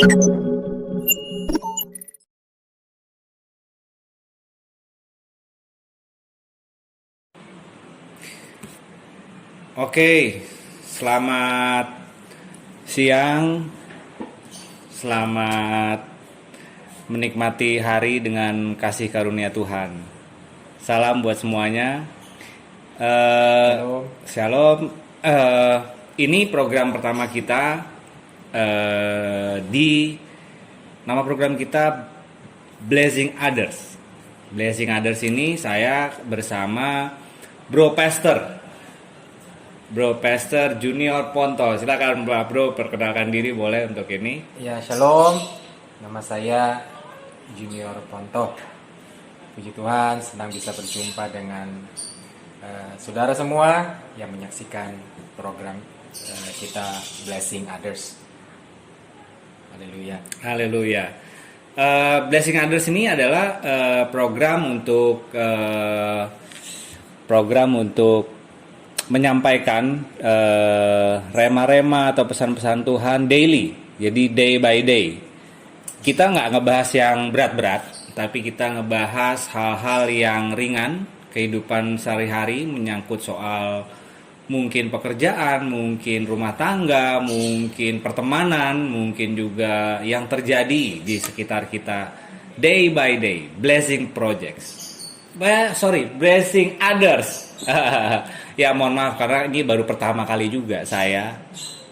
Oke, selamat siang, selamat menikmati hari dengan kasih karunia Tuhan. Salam buat semuanya. Halo. Shalom. Ini program pertama kita. Nama program kita Blessing Others. Blessing Others ini saya bersama Bro Pastor Junior Ponto. Silakan Bro, perkenalkan diri boleh untuk ini. Ya, shalom. Nama saya Junior Ponto. Puji Tuhan, senang bisa berjumpa dengan saudara semua yang menyaksikan program kita Blessing Others. Haleluya. Haleluya. Blessing Others ini adalah program untuk menyampaikan rema-rema atau pesan-pesan Tuhan daily, jadi day by day. Kita nggak ngebahas yang berat-berat, tapi kita ngebahas hal-hal yang ringan, kehidupan sehari-hari, menyangkut soal mungkin pekerjaan, mungkin rumah tangga, mungkin pertemanan, mungkin juga yang terjadi di sekitar kita day by day. Blessing others. Ya mohon maaf karena ini baru pertama kali juga saya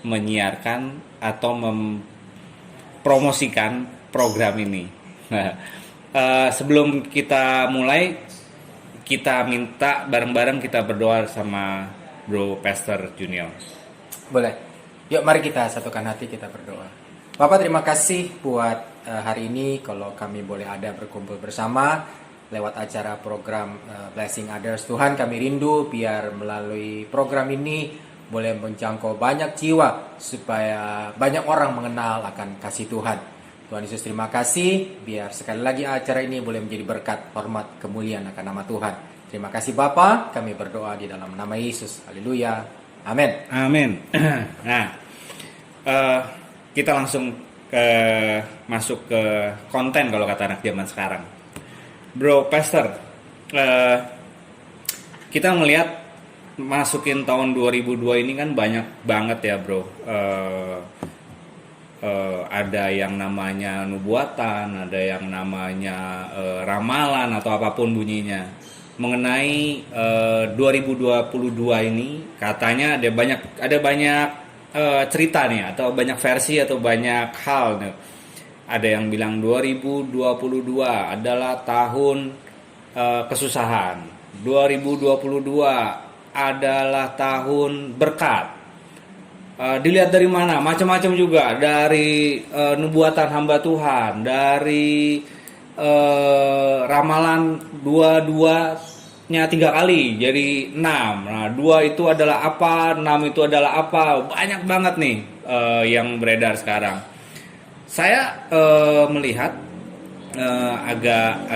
menyiarkan atau mempromosikan program ini. Sebelum kita mulai, kita minta bareng-bareng kita berdoa sama Bro Pastor Junior. Boleh. Yuk mari kita satukan hati, kita berdoa. Bapak, terima kasih buat hari ini kalau kami boleh ada berkumpul bersama lewat acara program Blessing Others. Tuhan, kami rindu biar melalui program ini boleh menjangkau banyak jiwa supaya banyak orang mengenal akan kasih Tuhan. Tuhan Yesus, terima kasih biar sekali lagi acara ini boleh menjadi berkat, hormat, kemuliaan akan nama Tuhan. Terima kasih Bapa, kami berdoa di dalam nama Yesus. Haleluya. Amin. Amin. Nah, kita langsung masuk ke konten kalau kata anak zaman sekarang. Bro Pastor, kita melihat masukin tahun 2002 ini kan banyak banget ya bro. Ada yang namanya nubuatan, ada yang namanya ramalan atau apapun bunyinya. Mengenai 2022 ini katanya ada banyak cerita nih, atau banyak versi atau banyak hal nih. Ada yang bilang 2022 adalah tahun kesusahan. 2022 adalah tahun berkat. Dilihat dari mana? Macam-macam juga. Dari nubuatan hamba Tuhan, dari ramalan 2-2-nya 3 kali jadi 6. Nah, 2 itu adalah apa? 6 itu adalah apa? Banyak banget nih yang beredar sekarang. Saya melihat agak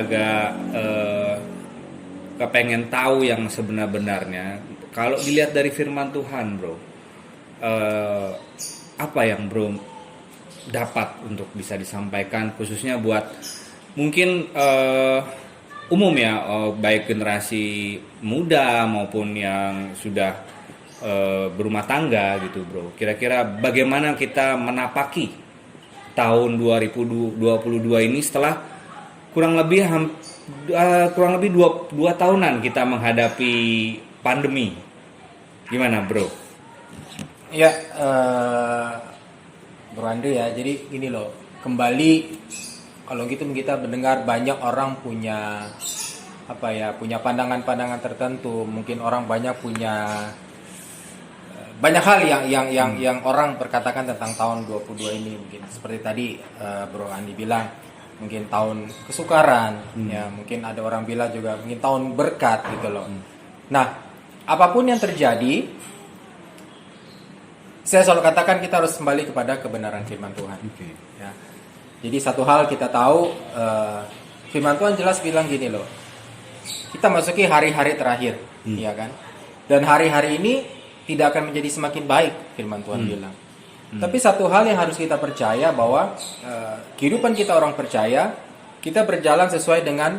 kepengen tahu yang sebenar-benarnya. Kalau dilihat dari firman Tuhan, bro, apa yang bro dapat untuk bisa disampaikan khususnya buat mungkin umum ya, baik generasi muda maupun yang sudah berumah tangga gitu, bro. Kira-kira bagaimana kita menapaki tahun 2022 ini setelah kurang lebih 2 tahunan kita menghadapi pandemi. Gimana bro? Ya, Bro Andre ya. Jadi gini loh, kembali kalau gitu kita mendengar banyak orang punya punya pandangan-pandangan tertentu. Mungkin orang banyak punya banyak hal yang orang berkatakan tentang tahun 22 ini. Mungkin seperti tadi Bro Andi bilang, mungkin tahun kesukaran, ya mungkin ada orang bilang juga mungkin tahun berkat gitu loh. Nah, apapun yang terjadi, saya selalu katakan kita harus kembali kepada kebenaran firman Tuhan. Ya. Jadi satu hal kita tahu, firman Tuhan jelas bilang gini loh, kita masuki hari-hari terakhir, ya kan? Dan hari-hari ini tidak akan menjadi semakin baik, firman Tuhan bilang. Tapi satu hal yang harus kita percaya bahwa kehidupan kita orang percaya, kita berjalan sesuai dengan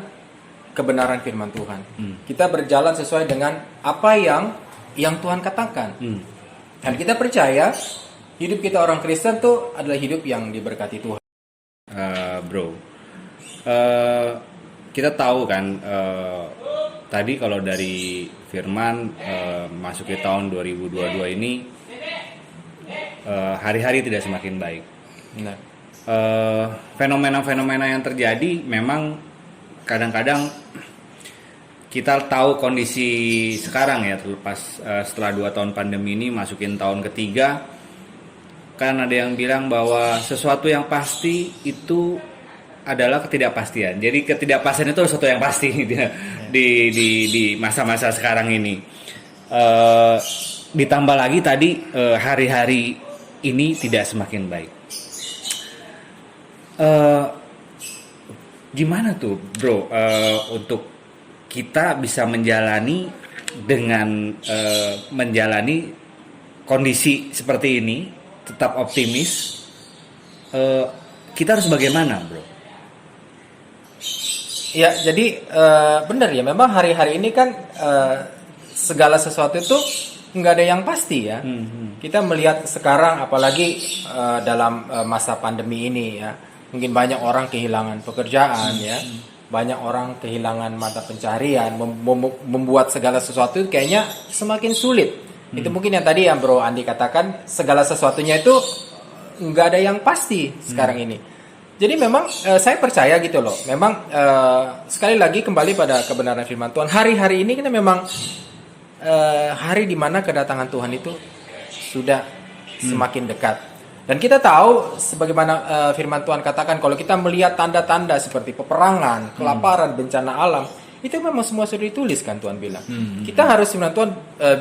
kebenaran firman Tuhan. Kita berjalan sesuai dengan apa yang Tuhan katakan. Dan kita percaya hidup kita orang Kristen tuh adalah hidup yang diberkati Tuhan. Bro, kita tahu kan tadi kalau dari firman masuki tahun 2022 ini hari-hari tidak semakin baik. Benar. Fenomena-fenomena yang terjadi memang kadang-kadang kita tahu kondisi sekarang ya, terlepas setelah 2 tahun pandemi ini masukin tahun ketiga, kan ada yang bilang bahwa sesuatu yang pasti itu adalah ketidakpastian. Jadi ketidakpastian itu sesuatu yang pasti di masa-masa sekarang ini. Ditambah lagi tadi hari-hari ini tidak semakin baik. Gimana tuh, bro, untuk kita bisa menjalani dengan menjalani kondisi seperti ini, tetap optimis? Kita harus bagaimana, bro? Ya, jadi benar ya. Memang hari-hari ini kan segala sesuatu itu nggak ada yang pasti ya. Kita melihat sekarang, apalagi dalam masa pandemi ini ya, mungkin banyak orang kehilangan pekerjaan ya, banyak orang kehilangan mata pencarian, membuat segala sesuatu kayaknya semakin sulit. Itu mungkin yang tadi yang Bro Andi katakan, segala sesuatunya itu nggak ada yang pasti sekarang ini. Jadi memang saya percaya gitu loh. Memang sekali lagi kembali pada kebenaran firman Tuhan. Hari-hari ini kita memang hari di mana kedatangan Tuhan itu sudah semakin dekat. Dan kita tahu sebagaimana firman Tuhan katakan, kalau kita melihat tanda-tanda seperti peperangan, kelaparan, bencana alam, itu memang semua sudah dituliskan, Tuhan bilang. Kita harus, firman Tuhan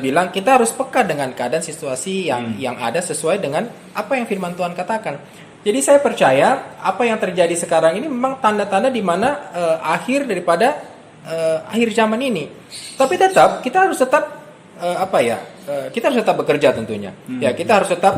bilang, kita harus peka dengan keadaan situasi yang ada sesuai dengan apa yang firman Tuhan katakan. Jadi saya percaya apa yang terjadi sekarang ini memang tanda-tanda di mana akhir daripada akhir zaman ini. Tapi tetap kita harus tetap kita harus tetap bekerja tentunya. Ya, kita harus tetap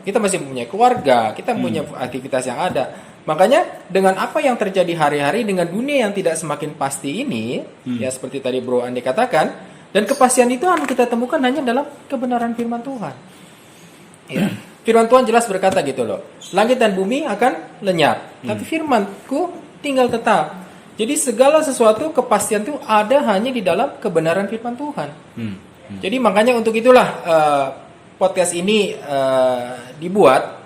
kita masih punya keluarga, kita punya aktivitas yang ada. Makanya dengan apa yang terjadi hari-hari, dengan dunia yang tidak semakin pasti ini, ya seperti tadi Bro Andi katakan, dan kepastian itu harus kita temukan hanya dalam kebenaran firman Tuhan. Ya. Firman Tuhan jelas berkata gitu loh, langit dan bumi akan lenyap, tapi firmanku tinggal tetap. Jadi segala sesuatu kepastian itu ada hanya di dalam kebenaran firman Tuhan. Jadi makanya untuk itulah podcast ini dibuat,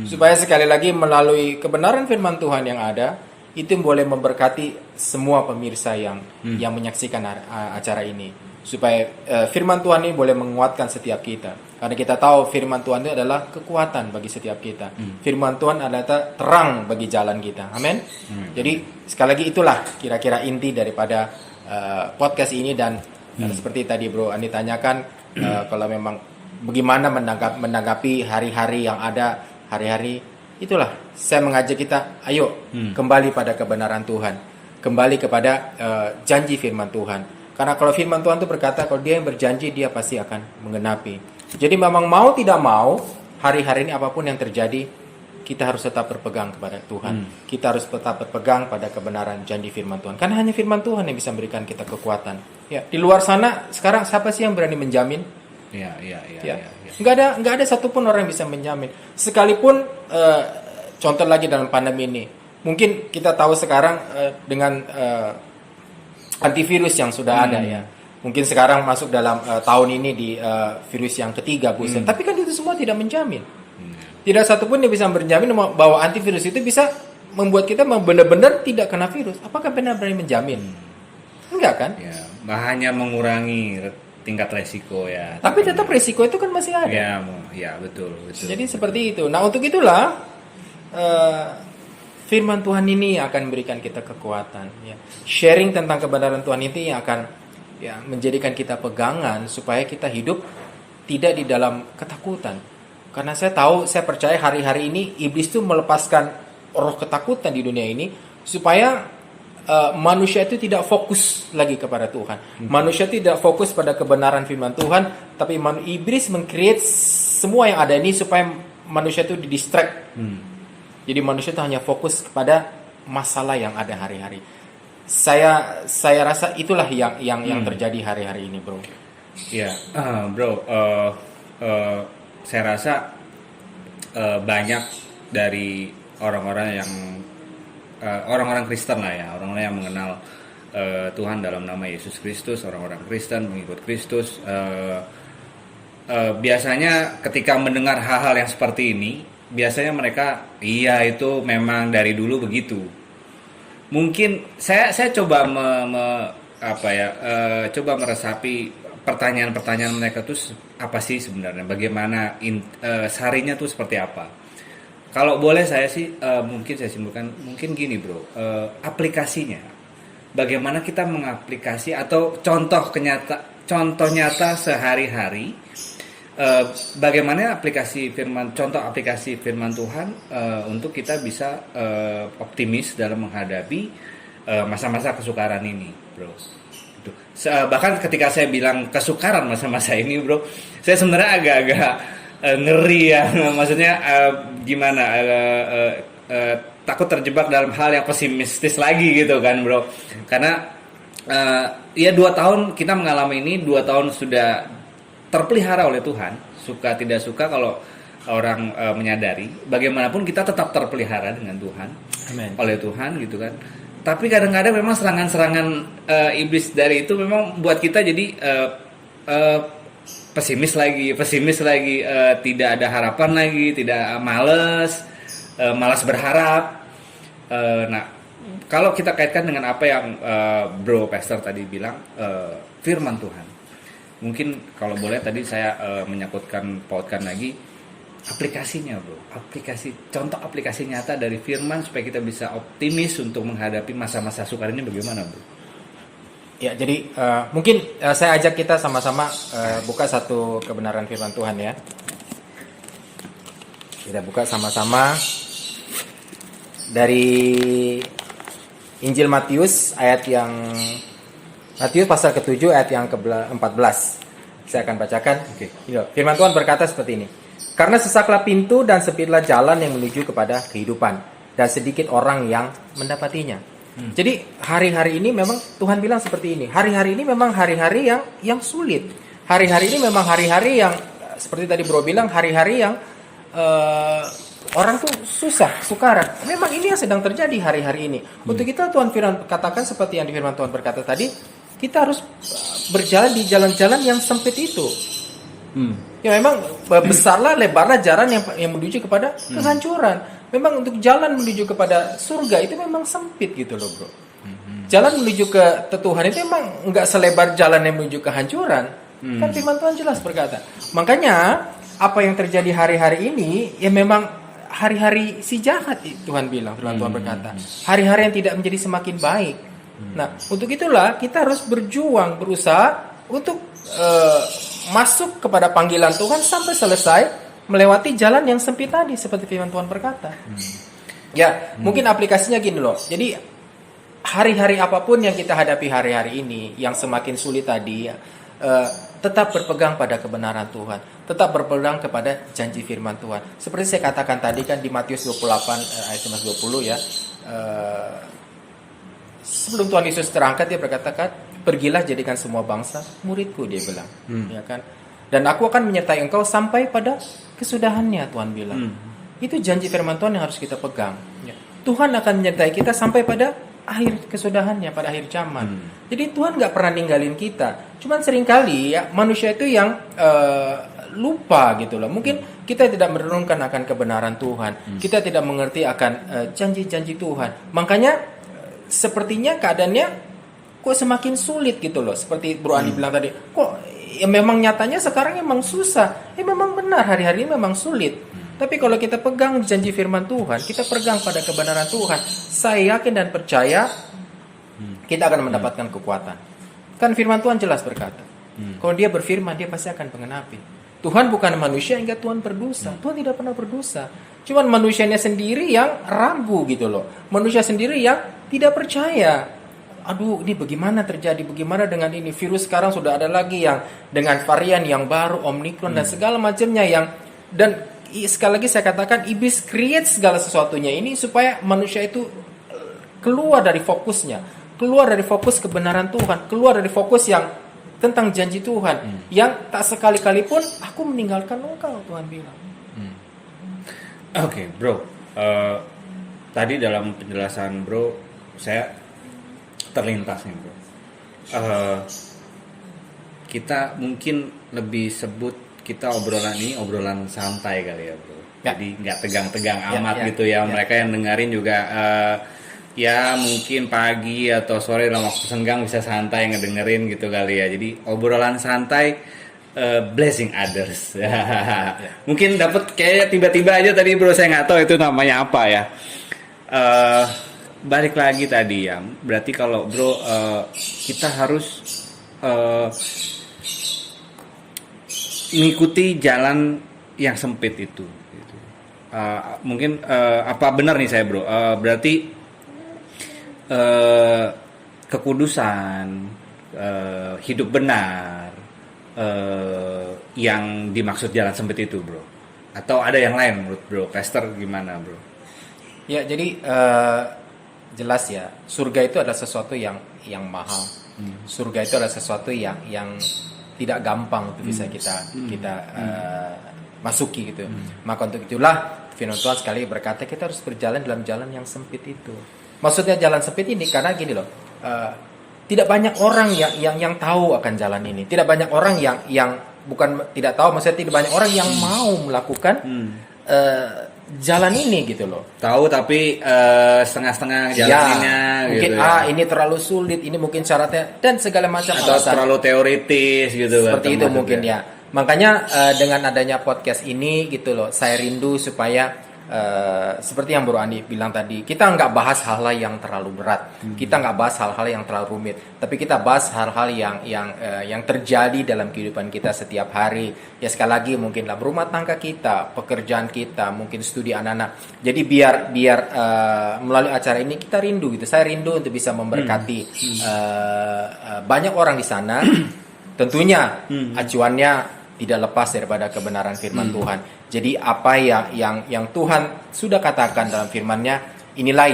supaya sekali lagi melalui kebenaran firman Tuhan yang ada, itu boleh memberkati semua pemirsa yang menyaksikan acara ini. Supaya firman Tuhan ini boleh menguatkan setiap kita. Karena kita tahu firman Tuhan itu adalah kekuatan bagi setiap kita. Firman Tuhan adalah terang bagi jalan kita. Amin. Jadi sekali lagi itulah kira-kira inti daripada podcast ini. Dan seperti tadi Bro Andi tanyakan, kalau memang bagaimana menanggapi hari-hari yang ada, hari-hari itulah saya mengajak kita, ayo kembali pada kebenaran Tuhan, kembali kepada janji firman Tuhan. Karena kalau firman Tuhan itu berkata, kalau dia yang berjanji, dia pasti akan menggenapi. Jadi memang mau tidak mau, hari-hari ini apapun yang terjadi, kita harus tetap berpegang kepada Tuhan. Kita harus tetap berpegang pada kebenaran janji firman Tuhan. Karena hanya firman Tuhan yang bisa memberikan kita kekuatan. Ya, di luar sana sekarang siapa sih yang berani menjamin? Ya. Nggak ada satupun orang yang bisa menjamin. Sekalipun contoh lagi dalam pandemi ini, mungkin kita tahu sekarang dengan antivirus yang sudah ada ya. Mungkin sekarang masuk dalam tahun ini di virus yang ketiga, booster. Tapi kan itu semua tidak menjamin. Tidak satupun yang bisa berjamin bahwa antivirus itu bisa membuat kita benar-benar tidak kena virus. Apakah benar berani menjamin? Enggak kan? Ya, hanya mengurangi tingkat resiko ya. Tapi tetap resiko itu kan masih ada. Ya betul. Jadi seperti itu. Nah, untuk itulah firman Tuhan ini akan memberikan kita kekuatan. Ya. Sharing tentang kebenaran Tuhan ini yang akan menjadikan kita pegangan supaya kita hidup tidak di dalam ketakutan. Karena saya percaya hari-hari ini iblis itu melepaskan roh ketakutan di dunia ini supaya manusia itu tidak fokus lagi kepada Tuhan. Manusia tidak fokus pada kebenaran firman Tuhan, tapi iblis meng-create semua yang ada ini supaya manusia itu didistract. Jadi manusia itu hanya fokus kepada masalah yang ada hari-hari. Saya rasa itulah yang terjadi hari-hari ini, bro. Ya, bro, saya rasa banyak dari orang-orang Kristen lah ya, orang-orang yang mengenal Tuhan dalam nama Yesus Kristus, orang-orang Kristen mengikut Kristus. Biasanya ketika mendengar hal-hal yang seperti ini, biasanya mereka, iya itu memang dari dulu begitu. Mungkin saya coba coba meresapi pertanyaan-pertanyaan mereka tuh apa sih sebenarnya, bagaimana sarinya tuh seperti apa. Kalau boleh saya sih mungkin saya simpulkan mungkin gini, bro, aplikasinya, bagaimana kita mengaplikasi atau contoh nyata sehari-hari, bagaimana contoh aplikasi firman Tuhan untuk kita bisa optimis dalam menghadapi masa-masa kesukaran ini, bro. Bahkan ketika saya bilang kesukaran masa-masa ini, bro, saya sebenarnya agak-agak ngeri ya, maksudnya gimana, takut terjebak dalam hal yang pesimistis lagi gitu kan, bro. Karena ya 2 tahun kita mengalami ini, 2 tahun sudah terpelihara oleh Tuhan, suka tidak suka kalau orang menyadari, bagaimanapun kita tetap terpelihara dengan Tuhan. Amen. Oleh Tuhan gitu kan. Tapi kadang-kadang memang serangan-serangan iblis dari itu memang buat kita jadi pesimis lagi, tidak ada harapan lagi, tidak malas berharap. Nah, kalau kita kaitkan dengan apa yang Bro Pastor tadi bilang, firman Tuhan, mungkin kalau boleh tadi saya pautkan lagi aplikasinya, bro. Contoh aplikasi nyata dari firman supaya kita bisa optimis untuk menghadapi masa-masa sukar ini bagaimana, bro? Ya, jadi mungkin saya ajak kita sama-sama buka satu kebenaran firman Tuhan ya. Kita buka sama-sama dari Injil Matius Matius pasal ke-7 ayat yang ke-14. Saya akan bacakan. Oke. Firman Tuhan berkata seperti ini. Karena sesaklah pintu dan sempitlah jalan yang menuju kepada kehidupan, dan sedikit orang yang mendapatinya. Jadi hari-hari ini memang Tuhan bilang seperti ini. Hari-hari ini memang hari-hari yang sulit. Hari-hari ini memang hari-hari yang seperti tadi Bro bilang, hari-hari yang orang tuh susah, sukaran. Memang ini yang sedang terjadi hari-hari ini. Untuk kita Tuhan firman katakan seperti yang di firman Tuhan berkata tadi, kita harus berjalan di jalan-jalan yang sempit itu. Ya memang besarlah, lebarlah jalan yang menuju kepada kehancuran. Memang untuk jalan menuju kepada surga itu memang sempit gitu loh, bro. Jalan menuju ke Tuhan itu memang nggak selebar jalan yang menuju kehancuran. Kan firman Tuhan jelas berkata. Makanya apa yang terjadi hari-hari ini ya memang hari-hari si jahat, Tuhan bilang, firman Tuhan berkata. Hari-hari yang tidak menjadi semakin baik. Nah, untuk itulah kita harus berjuang, berusaha untuk masuk kepada panggilan Tuhan sampai selesai, melewati jalan yang sempit tadi seperti firman Tuhan berkata. Ya, mungkin aplikasinya gini loh. Jadi hari-hari apapun yang kita hadapi hari-hari ini, yang semakin sulit tadi, tetap berpegang pada kebenaran Tuhan, tetap berpegang kepada janji firman Tuhan. Seperti saya katakan tadi kan di Matius 28 ayat 20 ya. Sebelum Tuhan Yesus terangkat, dia berkata, pergilah jadikan semua bangsa muridku, dia bilang, ya kan. Dan aku akan menyertai engkau sampai pada kesudahannya, Tuhan bilang. Itu janji firman Tuhan yang harus kita pegang. Ya. Tuhan akan menyertai kita sampai pada akhir kesudahannya, pada akhir zaman. Jadi Tuhan nggak pernah ninggalin kita. Cuman seringkali ya manusia itu yang lupa gitu loh. Mungkin kita tidak merenungkan akan kebenaran Tuhan. Kita tidak mengerti akan janji-janji Tuhan. Makanya sepertinya keadaannya kok semakin sulit gitu loh. Seperti Bro Andi bilang tadi, kok ya memang nyatanya sekarang emang susah. Ya memang benar, hari-hari ini memang sulit. Tapi kalau kita pegang janji firman Tuhan, kita pegang pada kebenaran Tuhan, saya yakin dan percaya kita akan mendapatkan kekuatan. Kan firman Tuhan jelas berkata, kalau dia berfirman, dia pasti akan menggenapi. Tuhan bukan manusia hingga Tuhan berdosa. Tuhan tidak pernah berdosa. Cuman manusianya sendiri yang ragu gitu loh. Manusia sendiri yang tidak percaya. Aduh, ini bagaimana terjadi? Bagaimana dengan ini? Virus sekarang sudah ada lagi yang dengan varian yang baru, Omicron dan segala macamnya yang, dan sekali lagi saya katakan iblis create segala sesuatunya ini supaya manusia itu keluar dari fokusnya, keluar dari fokus kebenaran Tuhan, keluar dari fokus yang tentang janji Tuhan, yang tak sekali-kali pun aku meninggalkan engkau, Tuhan bilang. Oke, bro. Tadi dalam penjelasan bro, saya terlintas nih, bro. Kita mungkin lebih sebut kita obrolan ini obrolan santai kali ya, bro. Ya. Jadi nggak tegang-tegang amat ya, gitu ya. ya. Mereka yang dengerin juga ya mungkin pagi atau sore dalam waktu senggang bisa santai ngedengerin gitu kali ya. Jadi obrolan santai, blessing others. Mungkin dapat kayak tiba-tiba aja tadi bro, saya nggak tahu itu namanya apa ya. Balik lagi tadi ya. Berarti kalau bro kita harus mengikuti jalan yang sempit itu. Gitu. Mungkin apa benar nih saya bro? Berarti kekudusan, hidup benar, yang dimaksud jalan sempit itu bro? Atau ada yang lain menurut bro? Pastor gimana bro? Ya, jadi jelas ya, surga itu adalah sesuatu yang mahal. Surga itu adalah sesuatu yang tidak gampang untuk bisa kita masuki gitu. Maka untuk itulah firman Tuhan sekali berkata kita harus berjalan dalam jalan yang sempit itu. Maksudnya jalan sempit ini karena gini loh, tidak banyak orang yang tahu akan jalan ini. Tidak banyak orang yang bukan tidak tahu, maksudnya tidak banyak orang yang mau melakukan jalan ini gitu loh. Tahu tapi setengah-setengah jalannya mungkin gitu ya. Ini terlalu sulit, ini mungkin syaratnya dan segala macam Atau alasan. terlalu teoritis gitu Seperti itu termasuk mungkin ya. Makanya dengan adanya podcast ini gitu loh, saya rindu supaya seperti yang Bro Andi bilang tadi, kita nggak bahas hal-hal yang terlalu berat, kita nggak bahas hal-hal yang terlalu rumit, tapi kita bahas hal-hal yang terjadi dalam kehidupan kita setiap hari. Ya sekali lagi mungkin dalam rumah tangga kita, pekerjaan kita, mungkin studi anak-anak. Jadi biar melalui acara ini kita rindu gitu. Saya rindu untuk bisa memberkati banyak orang di sana. Tentunya acuannya tidak lepas daripada kebenaran firman Tuhan. Jadi apa yang Tuhan sudah katakan dalam firman-Nya, inilah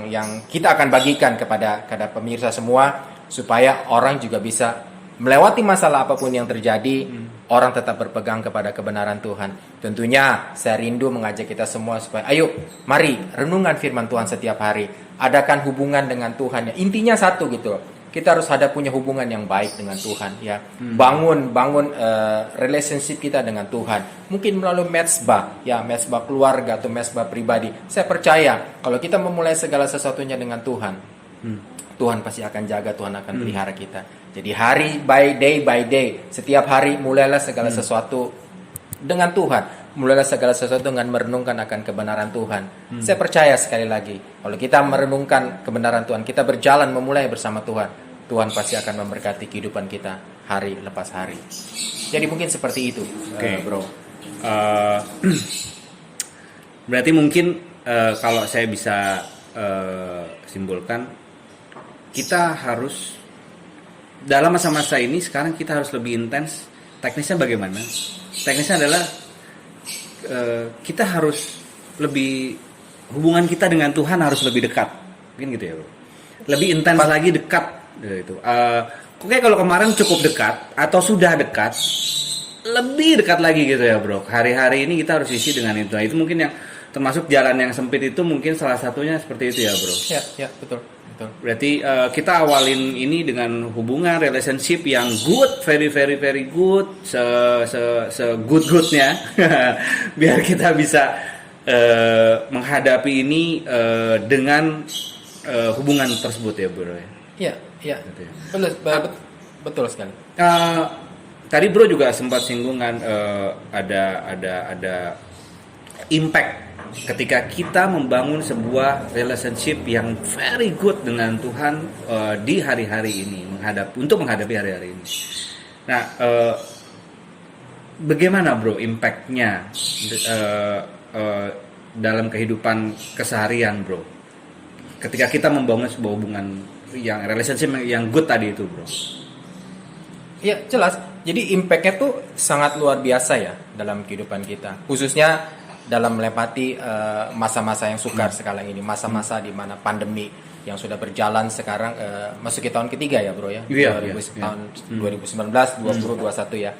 yang kita akan bagikan kepada pemirsa semua, supaya orang juga bisa melewati masalah apapun yang terjadi, orang tetap berpegang kepada kebenaran Tuhan. Tentunya saya rindu mengajak kita semua supaya ayo mari renungan firman Tuhan setiap hari, adakan hubungan dengan Tuhan. Intinya satu gitu, kita harus ada punya hubungan yang baik dengan Tuhan ya. Bangun relationship kita dengan Tuhan. Mungkin melalui mezbah ya, mezbah keluarga atau mezbah pribadi. Saya percaya kalau kita memulai segala sesuatunya dengan Tuhan, Tuhan pasti akan jaga, Tuhan akan pelihara kita. Jadi hari by day, setiap hari mulailah segala sesuatu dengan Tuhan. Mulailah segala sesuatu dengan merenungkan akan kebenaran Tuhan. Saya percaya sekali lagi, kalau kita merenungkan kebenaran Tuhan, kita berjalan memulai bersama Tuhan, Tuhan pasti akan memberkati kehidupan kita hari lepas hari. Jadi mungkin seperti itu, bro. Berarti mungkin kalau saya bisa simpulkan, kita harus dalam masa-masa ini sekarang kita harus lebih intens. Teknisnya bagaimana? Teknisnya adalah kita harus lebih, hubungan kita dengan Tuhan harus lebih dekat, mungkin gitu ya bro. Lebih intens lagi, dekat gitu. Oke, kalau kemarin cukup dekat atau sudah dekat, lebih dekat lagi gitu ya bro. Hari-hari ini kita harus isi dengan itu. Nah, itu mungkin yang termasuk jalan yang sempit itu, mungkin salah satunya seperti itu ya bro. Ya betul. Berarti kita awalin ini dengan hubungan relationship yang good, very good, se good-goodnya, biar kita bisa menghadapi ini dengan hubungan tersebut ya bro. Iya. Betul sekali. Tadi bro juga sempat singgungan ada impact ketika kita membangun sebuah relationship yang very good dengan Tuhan di hari-hari ini, untuk menghadapi hari-hari ini. Nah, bagaimana bro impactnya dalam kehidupan keseharian bro, ketika kita membangun sebuah hubungan yang relationship yang good tadi itu bro? Ya jelas. Jadi impact-nya tuh sangat luar biasa ya dalam kehidupan kita. Khususnya dalam melewati masa-masa yang sukar sekarang ini, masa-masa di mana pandemi yang sudah berjalan sekarang masuk ke tahun ketiga ya bro ya, tahun 2019, 20, 21 ya,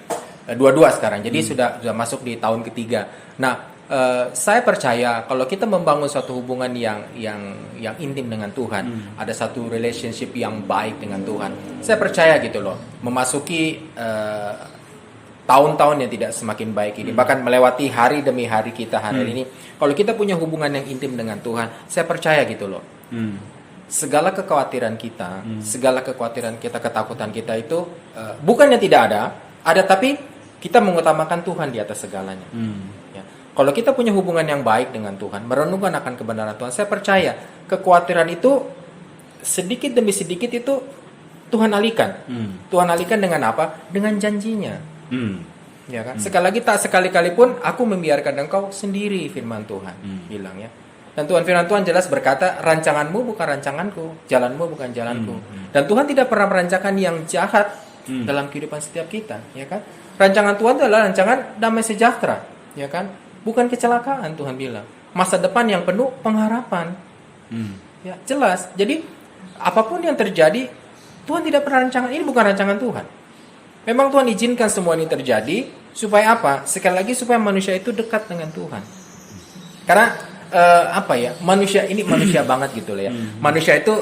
22 sekarang. Jadi sudah masuk di tahun ketiga. Nah, saya percaya kalau kita membangun suatu hubungan yang intim dengan Tuhan, ada satu relationship yang baik dengan Tuhan. Saya percaya gitu loh, memasuki tahun-tahun yang tidak semakin baik ini, bahkan melewati hari demi hari kita hari ini. Kalau kita punya hubungan yang intim dengan Tuhan, saya percaya gitu loh. Segala kekhawatiran kita, ketakutan kita itu bukannya tidak ada tapi kita mengutamakan Tuhan di atas segalanya. Ya. Kalau kita punya hubungan yang baik dengan Tuhan, merenungkan akan kebenaran Tuhan, saya percaya kekhawatiran itu sedikit demi sedikit itu Tuhan alihkan. Tuhan alihkan dengan apa? Dengan janjinya. Ya kan? Sekali lagi tak sekali-kali pun aku membiarkan engkau sendiri, firman Tuhan bilang ya. Dan firman Tuhan jelas berkata, rancanganmu bukan rancanganku, jalanmu bukan jalanku. Dan Tuhan tidak pernah merancangkan yang jahat dalam kehidupan setiap kita, ya kan? Rancangan Tuhan adalah rancangan damai sejahtera, ya kan? Bukan kecelakaan, Tuhan bilang. Masa depan yang penuh pengharapan. Ya, jelas. Jadi apapun yang terjadi, Tuhan tidak pernah rancangan. Ini bukan rancangan Tuhan. Memang Tuhan izinkan semua ini terjadi supaya apa? Sekali lagi supaya manusia itu dekat dengan Tuhan. Karena manusia ini manusia banget gitu loh ya. Manusia itu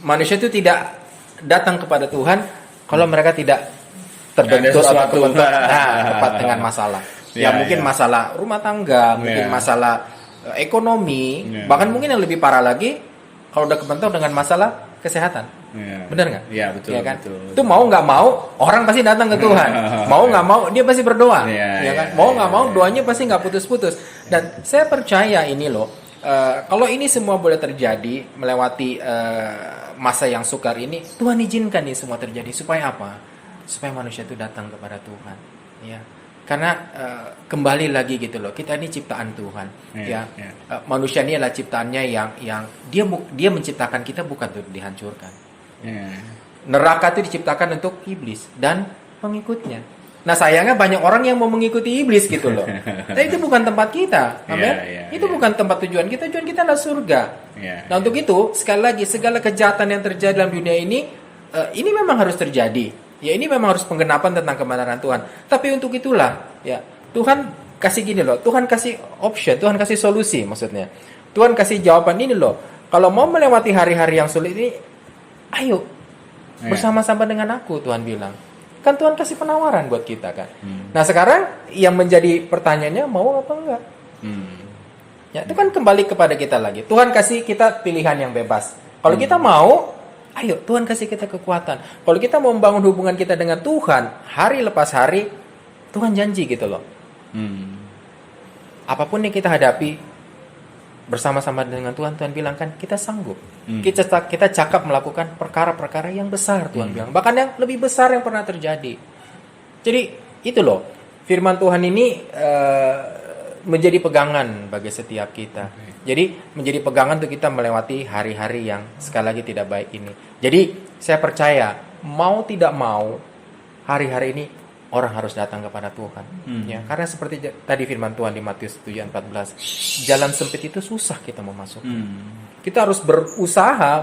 manusia itu tidak datang kepada Tuhan kalau mereka tidak terbentur atau tepat dengan masalah. Mungkin masalah rumah tangga, mungkin masalah ekonomi, bahkan mungkin yang lebih parah lagi kalau udah kebentur dengan masalah kesehatan. Benar nggak? Iya betul. Ya kan? Betul. Itu mau nggak mau orang pasti datang ke Tuhan. Mau nggak mau dia pasti berdoa. Ya kan? Mau nggak mau doanya pasti nggak putus-putus. Dan saya percaya ini loh. Kalau ini semua boleh terjadi melewati masa yang sukar ini, Tuhan izinkan ini semua terjadi supaya apa? Supaya manusia itu datang kepada Tuhan. Ya. Karena kembali lagi gitu loh, kita ini ciptaan Tuhan. Manusia ini adalah ciptaannya yang dia menciptakan kita bukan untuk dihancurkan. Neraka itu diciptakan untuk iblis dan pengikutnya. Nah sayangnya banyak orang yang mau mengikuti iblis gitu loh. Nah itu bukan tempat kita, amen. Itu bukan tempat tujuan kita adalah surga. Nah untuk itu sekali lagi segala kejahatan yang terjadi dalam dunia ini memang harus terjadi. Ya ini memang harus penggenapan tentang kebenaran Tuhan. Tapi untuk itulah ya Tuhan kasih gini loh. Tuhan kasih option, Tuhan kasih solusi maksudnya. Tuhan kasih jawaban ini loh. Kalau mau melewati hari-hari yang sulit ini, ayo bersama-sama dengan aku, Tuhan bilang. Kan Tuhan kasih penawaran buat kita kan. Nah sekarang yang menjadi pertanyaannya mau apa enggak? Ya itu kan kembali kepada kita lagi. Tuhan kasih kita pilihan yang bebas. Kalau kita mau, ayo Tuhan kasih kita kekuatan. Kalau kita mau membangun hubungan kita dengan Tuhan hari lepas hari, Tuhan janji gitu loh. Apapun yang kita hadapi bersama-sama dengan Tuhan, Tuhan bilang kan kita sanggup. Kita cakap melakukan perkara-perkara yang besar, Tuhan bilang. Bahkan yang lebih besar yang pernah terjadi. Jadi itu loh, firman Tuhan ini menjadi pegangan bagi setiap kita. Jadi menjadi pegangan untuk kita melewati hari-hari yang sekali lagi tidak baik ini. Jadi saya percaya mau tidak mau hari-hari ini orang harus datang kepada Tuhan. Ya, karena seperti tadi firman Tuhan di Matius 7:14, jalan sempit itu susah kita memasuki. Kita harus berusaha,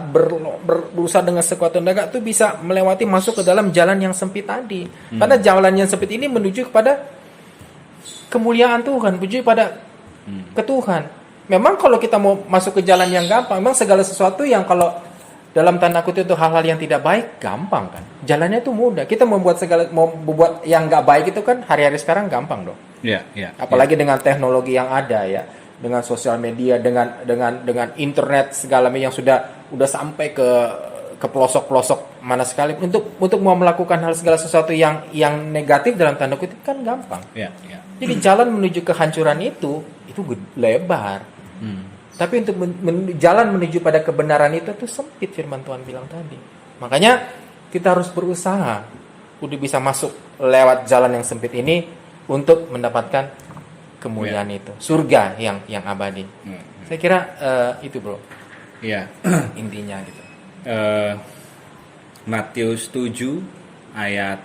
berusaha dengan sekuat tenaga itu bisa melewati masuk ke dalam jalan yang sempit tadi. Karena jalan yang sempit ini menuju kepada kemuliaan Tuhan, menuju pada ke Tuhan. Memang kalau kita mau masuk ke jalan yang gampang, memang segala sesuatu yang kalau dalam tanda kutip itu hal-hal yang tidak baik gampang kan. Jalannya itu mudah. Kita mau membuat yang nggak baik itu kan hari-hari sekarang gampang dong. Apalagi dengan teknologi yang ada ya, dengan sosial media, dengan internet segala macam yang udah sampai ke pelosok-pelosok mana sekali untuk mau melakukan hal segala sesuatu yang negatif dalam tanda kutip kan gampang. Jadi jalan menuju kehancuran itu lebar. Tapi untuk jalan menuju pada kebenaran itu tuh sempit, firman Tuhan bilang tadi. Makanya kita harus berusaha untuk bisa masuk lewat jalan yang sempit ini untuk mendapatkan kemuliaan itu, surga yang abadi. Saya kira itu bro. Intinya gitu. Matius 7 ayat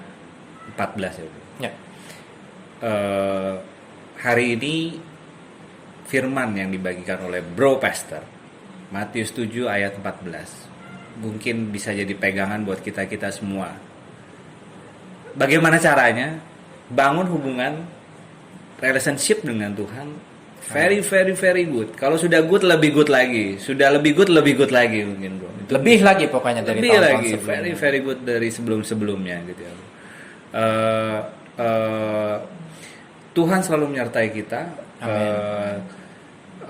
14 ya. Bro. Ya. Hari ini firman yang dibagikan oleh Bro Pastor, Matius 7 ayat 14. Mungkin bisa jadi pegangan buat kita-kita semua. Bagaimana caranya bangun hubungan relationship dengan Tuhan? Very very very good. Kalau sudah good lebih good lagi. Sudah lebih good lagi mungkin, Bro. Itu Lebih lagi pokoknya dari lebih tahun-tahun lagi, sebelumnya. very very good dari sebelum-sebelumnya gitu ya. Tuhan selalu menyertai kita.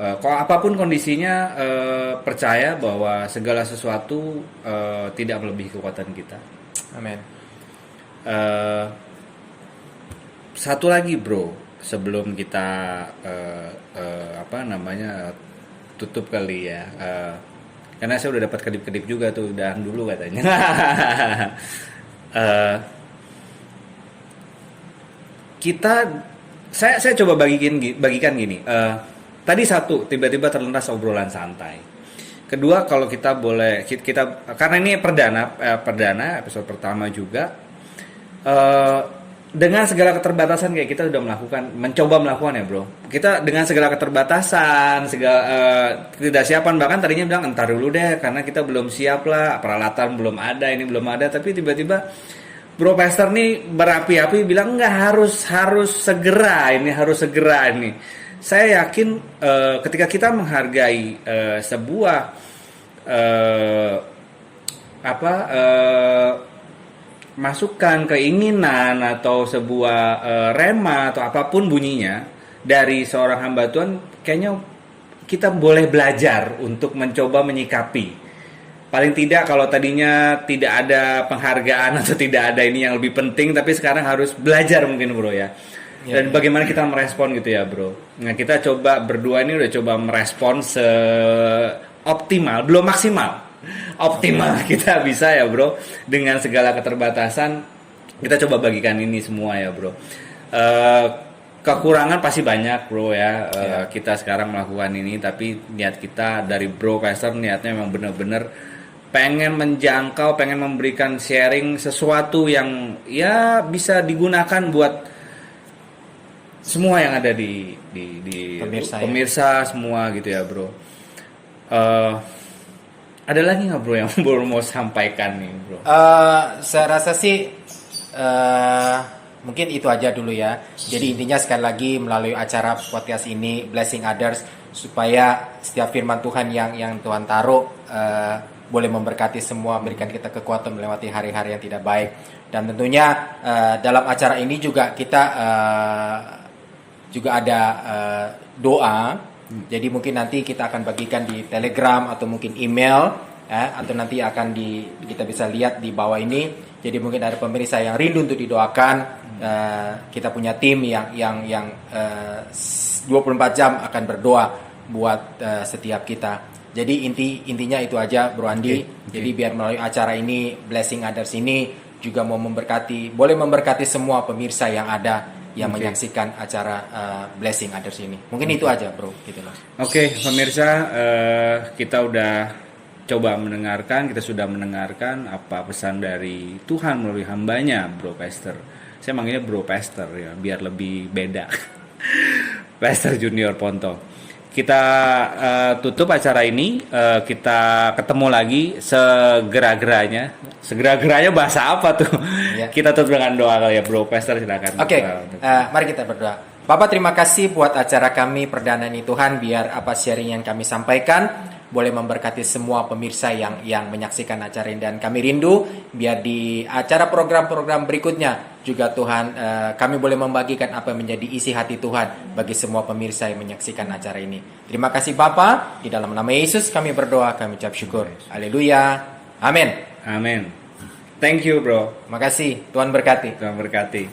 Kalau apapun kondisinya, percaya bahwa segala sesuatu tidak melebihi kekuatan kita. Amin. Satu lagi, Bro, sebelum kita tutup kali ya. Karena saya udah dapat kedip-kedip juga tuh dan dulu katanya. Saya coba bagikan gini. Tadi satu, tiba-tiba terlintas obrolan santai. Kedua, kalau kita boleh kita karena ini perdana episode pertama juga, dengan segala keterbatasan kayak kita udah mencoba melakukan ya, Bro. Kita dengan segala keterbatasan, ketidaksiapan, bahkan tadinya bilang entar dulu deh karena kita belum siap lah, peralatan belum ada, ini belum ada, tapi tiba-tiba Bro Pastor nih berapi-api bilang enggak, harus segera ini. Saya yakin ketika kita menghargai sebuah masukan, keinginan atau sebuah rema atau apapun bunyinya dari seorang hamba Tuhan, kayaknya kita boleh belajar untuk mencoba menyikapi. Paling tidak kalau tadinya tidak ada penghargaan atau tidak ada ini yang lebih penting, tapi sekarang harus belajar mungkin, Bro ya. Dan bagaimana kita merespon gitu ya, Bro. Nah, kita coba berdua ini udah coba merespon optimal, belum maksimal. Optimal kita bisa ya, Bro. Dengan segala keterbatasan kita coba bagikan ini semua ya, Bro. Kekurangan pasti banyak, Bro ya. Kita sekarang melakukan ini, tapi niat kita dari Bro Pastor niatnya memang benar-benar pengen menjangkau, pengen memberikan sharing sesuatu yang ya bisa digunakan buat semua yang ada di pemirsa semua gitu ya, Bro. Ada lagi nggak, Bro, yang baru mau sampaikan nih, Bro? Saya rasa sih mungkin itu aja dulu ya. Jadi intinya sekali lagi melalui acara podcast ini Blessing Others, supaya setiap firman Tuhan yang Tuhan taruh boleh memberkati semua, memberikan kita kekuatan melewati hari-hari yang tidak baik. Dan tentunya dalam acara ini juga kita juga ada doa. Jadi mungkin nanti kita akan bagikan di Telegram atau mungkin email, atau nanti akan kita bisa lihat di bawah ini. Jadi mungkin ada pemirsa yang rindu untuk didoakan. Kita punya tim yang 24 jam akan berdoa buat setiap kita. Jadi intinya itu aja, Bro Andi. Okay. Jadi biar melalui acara ini Blessing Others ini juga mau boleh memberkati semua pemirsa yang ada yang menyaksikan acara Blessing Others ini. Mungkin itu aja, Bro, gitu loh. Oke, pemirsa, kita sudah mendengarkan apa pesan dari Tuhan melalui hambanya, Bro Pastor. Saya manggilnya Bro Pastor ya, biar lebih beda. Pastor Junior Ponto. Kita tutup acara ini, kita ketemu lagi segera-geranya bahasa apa tuh? Ya. Kita tutup dengan doa kali ya, Bro Pastor, silakan. Oke, mari kita berdoa. Bapak, terima kasih buat acara kami perdana ini, Tuhan. Biar apa sharing yang kami sampaikan boleh memberkati semua pemirsa yang menyaksikan acara ini, dan kami rindu biar di acara program-program berikutnya juga Tuhan, kami boleh membagikan apa yang menjadi isi hati Tuhan bagi semua pemirsa yang menyaksikan acara ini. Terima kasih Bapa, di dalam nama Yesus kami berdoa, kami ucap syukur. Haleluya. Amin. Amin. Thank you, Bro. Makasih. Tuhan berkati. Tuhan berkati.